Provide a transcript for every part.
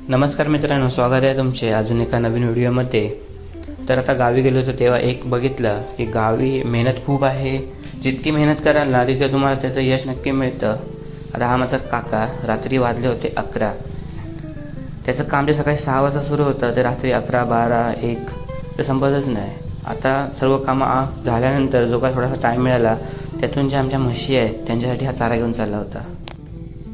नमस्कार मित्रांनो, स्वागत आहे तुमचे अजून एका नवीन व्हिडिओमध्ये। तर आता गावी गेलो होतो तेव्हा एक बघितलं की गावी मेहनत खूप आहे। जितकी मेहनत कराल ना तितकं तुम्हाला त्याचं यश नक्की मिळतं। आता हा माझा काका, रात्री वाजले होते 11। त्याचं काम जे सकाळी 6 वाजता सुरू होतं ते रात्री 11, 12, 1 ते संपतच नाही। आता सर्व कामं झाल्यानंतर जो काय थोडासा टाईम मिळाला त्यातून ज्या आमच्या म्हशी आहेत त्यांच्यासाठी हा चारा घेऊन चालला होता।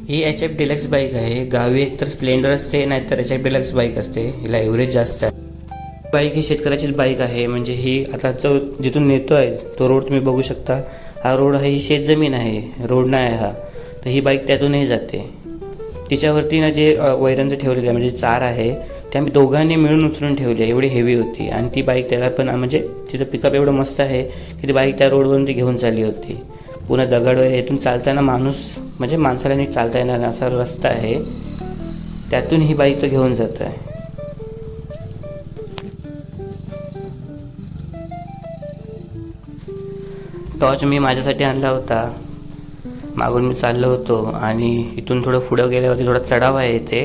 ही HF डिलक्स बाईक आहे। गावी एकतर स्प्लेंडर असते, नाहीतर HF डिलक्स बाईक असते। हिला ॲव्हरेज जास्त आहे। बाईक ही शेतकऱ्याचीच बाईक आहे। म्हणजे ही आता जिथून नेतो आहे तो रोड तुम्ही बघू शकता। हा रोड आहे, ही शेतजमीन आहे, रोड नाही आहे हा। तर ही बाईक त्यातूनही जाते। तिच्यावरती ना जे वैरांचं ठेवलेलं आहे म्हणजे चार आहे ते आम्ही दोघांनी मिळून उचलून ठेवली आहे। एवढी हेवी होती आणि ती बाईक त्याला पण म्हणजे तिचं पिकअप एवढं मस्त आहे की ती बाईक त्या रोडवरून ती घेऊन चालली होती। पुन्हा दगड वगैरे इथून चालताना माणूस म्हणजे माणसाला नीट चालता येणार असा रस्ता आहे, त्यातून ही बाईक तो घेऊन जात आहे। टॉर्च मी माझ्यासाठी आणला होता। मागून मी चाललो होतो आणि इथून थोडं पुढं गेल्यावरती थोडा चढाव आहे इथे।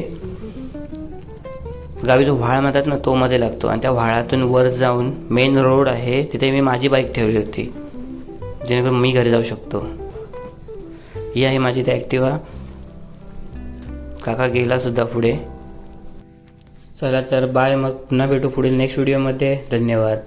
गावी जो व्हाळ म्हणतात ना तो मध्ये लागतो आणि त्या व्हाळातून वर जाऊन मेन रोड आहे तिथे मी माझी बाईक ठेवली होती जेणेकरून मी घरी जाऊ शकतो। ही आहे माझी ती ॲक्टिवा। काका गेला सुद्धा पुढे। चला तर बाय, मग पुन्हा भेटू पुढील नेक्स्ट व्हिडिओमध्ये। धन्यवाद।